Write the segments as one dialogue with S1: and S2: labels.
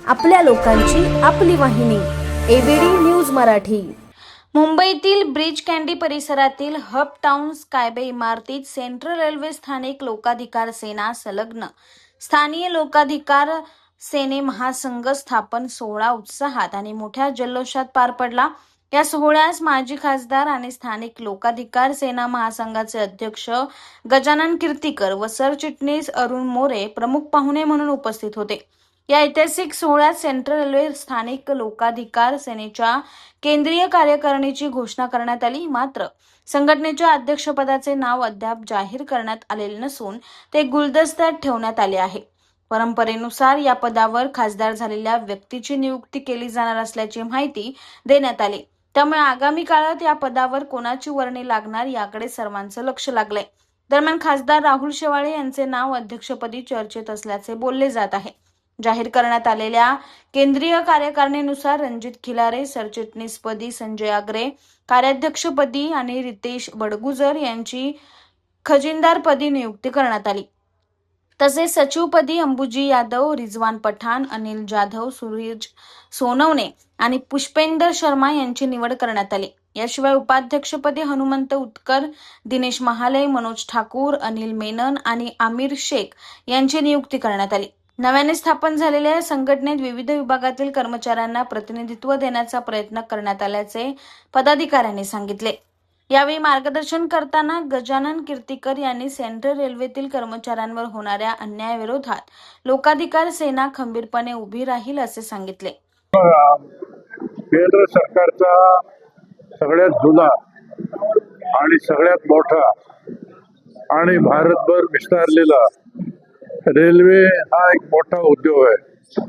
S1: आपल्या लोकांची आपली वाहिनी एबीडी न्यूज मराठी।
S2: मुंबईतील ब्रिज कँडी परिसरातील हब टाउन स्कायबे इमारतीत सेंट्रल रेल्वे स्थानिक लोकाधिकार सेना संलग्न स्थानीय लोकाधिकार सेने महासंघ स्थापन सोहळा उत्साहात आणि मोठ्या जल्लोषात पार पडला। या सोहळ्यास माजी खासदार आणि स्थानिक लोकाधिकार सेना महासंघाचे अध्यक्ष गजानन कीर्तीकर व सरचिटणीस अरुण मोरे प्रमुख पाहुणे म्हणून उपस्थित होते। या ऐतिहासिक सोहळ्यात सेंट्रल रेल्वे स्थानिक लोकाधिकार सेनेच्या केंद्रीय कार्यकारिणीची घोषणा करण्यात आली। मात्र संघटनेच्या अध्यक्षपदाचे नाव अद्याप जाहीर करण्यात आलेले नसून ते गुलदस्त्यात ठेवण्यात आले आहे। परंपरेनुसार या पदावर खासदार झालेल्या व्यक्तीची नियुक्ती केली जाणार असल्याची माहिती देण्यात आली। त्यामुळे आगामी काळात या पदावर कोणाची वर्णी लागणार याकडे सर्वांचं लक्ष लागलंय। दरम्यान खासदार राहुल शेवाळे यांचे नाव अध्यक्षपदी चर्चेत असल्याचे बोलले जात आहे। जाहीर करण्यात आलेल्या केंद्रीय कार्यकारिणीनुसार रणजित खिलारे सरचिटणीसपदी, संजय आगरे कार्याध्यक्षपदी आणि रितेश बडगुजर यांची खजिनदारपदी नियुक्ती करण्यात आली। तसेच सचिवपदी अंबुजी यादव, रिजवान पठाण, अनिल जाधव, सूरज सोनवणे आणि पुष्पेंदर शर्मा यांची निवड करण्यात आली। याशिवाय उपाध्यक्षपदी हनुमंत उत्कर, दिनेश महाले, मनोज ठाकूर, अनिल मेनन आणि आमिर शेख यांची नियुक्ती करण्यात आली। नव्याने स्थापन झालेल्या संघटनेत विविध विभागातील कर्मचाऱ्यांना प्रतिनिधित्व देण्याचा प्रयत्न करण्यात आल्याचे पदाधिकाऱ्यांनी सांगितले। यावेळी मार्गदर्शन करताना गजानन कीर्तीकर यांनी सेंट्रल रेल्वेतील कर्मचाऱ्यांवर होणाऱ्या अन्यायाविरोधात लोकाधिकार सेना खंबीरपणे उभी राहील असे सांगितले।
S3: केंद्र सरकारचा सगळ्यात जुना आणि सगळ्यात मोठा आणि भारतभर विस्तारलेला रेल्वे हा एक मोठा उद्योग आहे।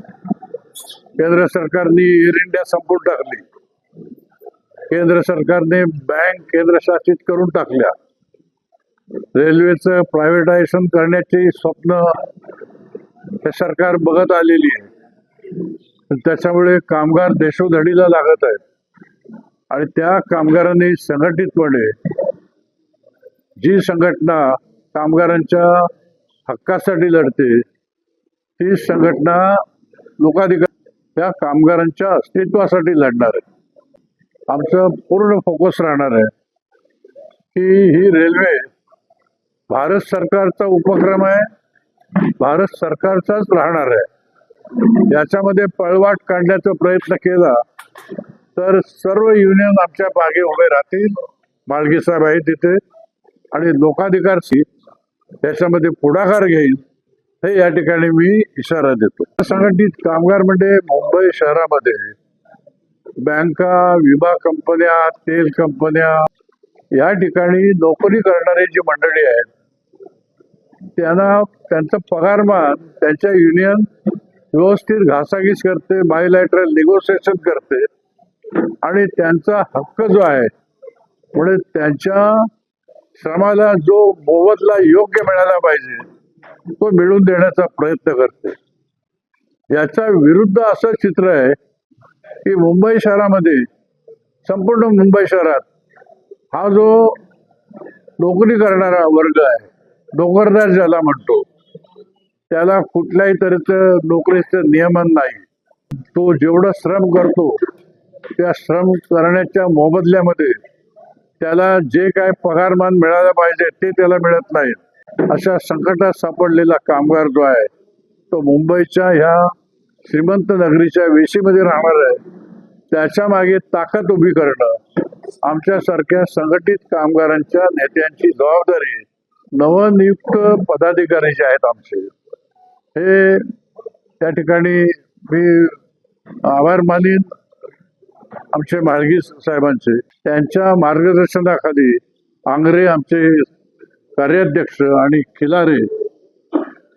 S3: केंद्र सरकारने एअर इंडिया संपवून टाकली, केंद्र सरकारने बँक केंद्रशासित करून टाकल्या, रेल्वेचं प्रायव्हेटायझेशन करण्याची स्वप्न हे सरकार बघत आलेली आहे। त्याच्यामुळे कामगार देशोधडीला लागत आहेत आणि त्या कामगारांनी संघटितपणे जी संघटना कामगारांच्या हक्कासाठी लढते ती संघटना लोकाधिकार त्या कामगारांच्या अस्तित्वासाठी लढणार आहे। आमचं पूर्ण फोकस राहणार आहे की ही रेल्वे भारत सरकारचा उपक्रम आहे, भारत सरकारचाच राहणार आहे। याच्यामध्ये पळवाट काढण्याचा प्रयत्न केला तर सर्व युनियन आमच्या मागे उभे राहतील। माळगी साहेब आहे तिथे आणि लोकाधिकार त्याच्यामध्ये पुढाकार घेईल हे या ठिकाणी मी इशारा देतो। संघटित कामगार म्हणजे मुंबई शहरामध्ये बँका, विमा कंपन्या, तेल कंपन्या या ठिकाणी नोकरी करणारी जी मंडळी आहेत त्यांना त्यांचं पगारमान त्यांच्या युनियन व्यवस्थित घासाघीस करते, बायलॅटरल निगोसिएशन करते आणि त्यांचा हक्क जो आहे म्हणजे त्यांच्या श्रमाला जो मोबदला योग्य मिळाला पाहिजे तो मिळवून देण्याचा प्रयत्न करते। याच्या विरुद्ध असं चित्र आहे की मुंबई शहरामध्ये, संपूर्ण मुंबई शहरात हा जो नोकरी करणारा वर्ग आहे, नोकरदार ज्याला म्हणतो, त्याला कुठल्याही तऱ्हेचं नोकरीचं नियमन नाही। तो जेवढं श्रम करतो त्या श्रम करण्याच्या मोबदल्यामध्ये त्याला जे काय पगारमान मिळालं पाहिजे ते त्याला मिळत नाही। अशा संकटात सापडलेला कामगार जो आहे तो मुंबईच्या ह्या श्रीमंत नगरीच्या वेशीमध्ये राहणार आहे। त्याच्या मागे ताकद उभी करणं आमच्यासारख्या संघटित कामगारांच्या नेत्यांची जबाबदारी। नवनियुक्त पदाधिकारी जे आहेत आमचे, हे त्या ठिकाणी मी आभार मानीन आमचे माळगी साहेबांचे। त्यांच्या मार्गदर्शनाखाली आंग्रे आमचे कार्याध्यक्ष आणि खिलारे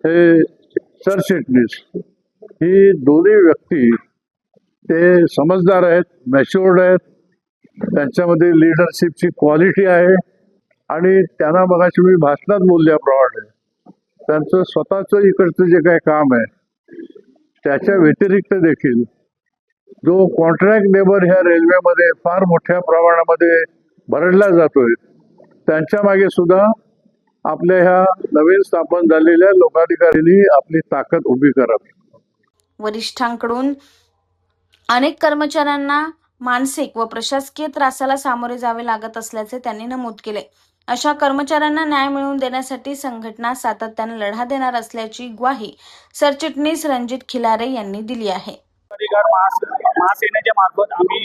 S3: हे सरचिटणीस, ही दोन्ही व्यक्ती ते समजदार आहेत, मॅच्युअर्ड आहेत, त्यांच्यामध्ये लिडरशिपची क्वालिटी आहे आणि त्यांना मगाशी मी भाषणात बोलल्याप्रमाणे त्यांचं स्वतःचं इकडचं जे काही काम आहे त्याच्या व्यतिरिक्त देखील जो कॉन्ट्रॅक्ट लेबर ह्या रेल्वेमध्ये फार मोठ्या प्रमाणामध्ये भरडला जातोय त्यांच्या मागे सुद्धा आपल्या ह्या नवीन स्थापन झालेल्या लोकाधिकाऱ्यांनी आपली ताकद उभी करावी।
S2: वरिष्ठांकडून अनेक कर्मचाऱ्यांना मानसिक व प्रशासकीय त्रासाला सामोरे जावे लागत असल्याचे त्यांनी नमूद केले. अशा कर्मचाऱ्यांना न्याय मिळवून देण्यासाठी संघटना सातत्याने लढा देणार असल्याची ग्वाही सरचिटणीस रणजित खिलारे यांनी दिली आहे.
S4: अधिकार महासेनेच्या मार्फत आम्ही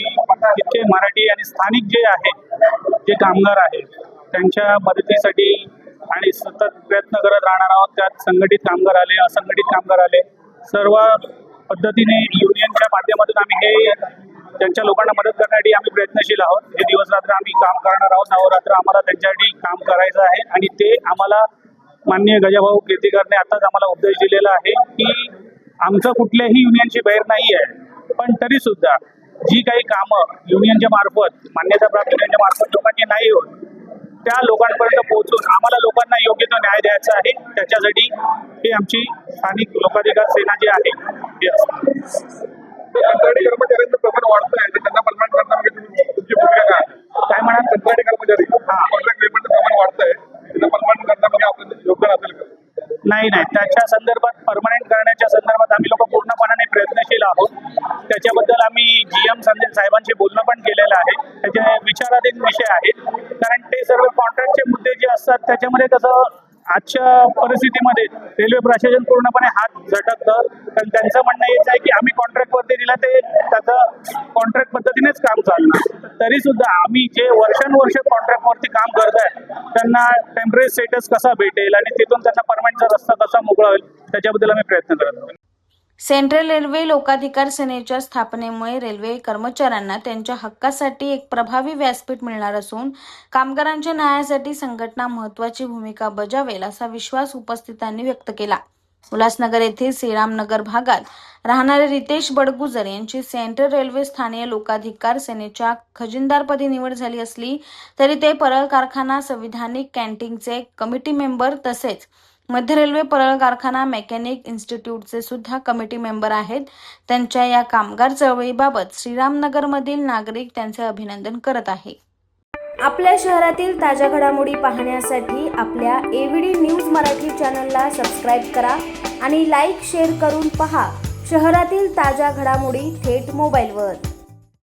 S4: तिथले मराठी आणि स्थानिक जे आहे जे कामगार आहेत त्यांच्या मदतीसाठी आणि सतत प्रयत्न करत राहणार आहोत. त्यात संघटित कामगार आले, असंघटित कामगार आले, सर्व पद्धतीने युनियनच्या माध्यमातून आम्ही हे त्यांच्या लोकांना मदत करण्यासाठी आम्ही प्रयत्नशील आहोत. हे दिवस रात्र आम्ही काम करणार आहोत. अहोरात्र आम्हाला त्यांच्यासाठी काम करायचं आहे आणि ते आम्हाला माननीय गजाभाऊ कीर्तीकरने आताच आम्हाला उपदेश दिलेला आहे की आमचं कुठल्याही युनियनची बहीर नाही आहे, पण तरी सुद्धा जी काही कामं युनियनच्या मार्फत मान्यताप्राप्त युनियनच्या मार्फत लोकांची नाही होत त्या लोकांपर्यंत पोहोचून आम्हाला लोकांना योग्य तो न्याय द्यायचा आहे. त्याच्यासाठी ही आमची स्थानिक लोकाधिकार सेना जी आहे ती असते.
S5: कंत्राटी कर्मचाऱ्यांचं प्रमाण वाढतं आहे, त्यांना परमनंट करण्यामध्ये तुमची भूमिका काय
S4: म्हणाल?
S5: कंत्राटी कर्मचारी कॉन्ट्रॅक्ट लेबरचं प्रमाण वाढतं आहे, त्यांना परमनंट करण्यामध्ये आपलं योगदान असेल का?
S4: नाही, त्याच्या संदर्भात परमनंट करण्याच्या संदर्भात आम्ही लोक पूर्णपणाने प्रयत्नशील आहोत. त्याच्याबद्दल आम्ही GM संजय साहेबांशी बोलणं पण केलेलं आहे. त्याचे विचाराधीन विषय आहेत, कारण ते सर्व कॉन्ट्रॅक्टचे मुद्दे जे असतात त्याच्यामध्ये कसं आजच्या परिस्थितीमध्ये रेल्वे प्रशासन पूर्णपणे हात झटकतं. कारण त्यांचं म्हणणं हेच आहे की आम्ही कॉन्ट्रॅक्टवरती दिला ते त्याचं कॉन्ट्रॅक्ट पद्धतीनेच काम चालणार. तरी सुद्धा आम्ही जे वर्षानुवर्ष कॉन्ट्रॅक्टवरती काम करत आहे त्यांना टेम्पररी स्टेटस कसा भेटेल आणि तिथून त्यांना परमनंटचा रस्ता कसा मोकळा होईल त्याच्याबद्दल आम्ही प्रयत्न करत आहोत.
S2: सेंट्रल रेल्वे लोकाधिकार सेनेच्या स्थापनेमुळे रेल्वे कर्मचाऱ्यांना त्यांच्या हक्कासाठी एक प्रभावी व्यासपीठ मिळणार असून कामगारांच्या न्यायासाठी संघटना महत्त्वाची भूमिका बजावेल असा विश्वास उपस्थितांनी व्यक्त केला. उल्हासनगर येथील श्रीरामनगर भागात राहणारे रितेश बडगुजर यांची सेंट्रल रेल्वे स्थानीय लोकाधिकार सेनेच्या खजिनदारपदी निवड झाली असली तरी ते परळ कारखाना संविधानिक कॅन्टीनचे कमिटी मेंबर तसेच मध्य रेल्वे परळ कारखाना मेकॅनिक इन्स्टिट्यूटचे सुद्धा कमिटी मेंबर आहेत. त्यांच्या या कामगार चळवळीबाबत श्रीरामनगरमधील नागरिक त्यांचे अभिनंदन करत आहे.
S1: आपल्या शहरातील ताज्या घडामोडी पाहण्यासाठी आपल्या AVD न्यूज मराठी चॅनलला सबस्क्राईब करा आणि लाईक शेअर करून पहा शहरातील ताज्या घडामोडी थेट मोबाईलवर.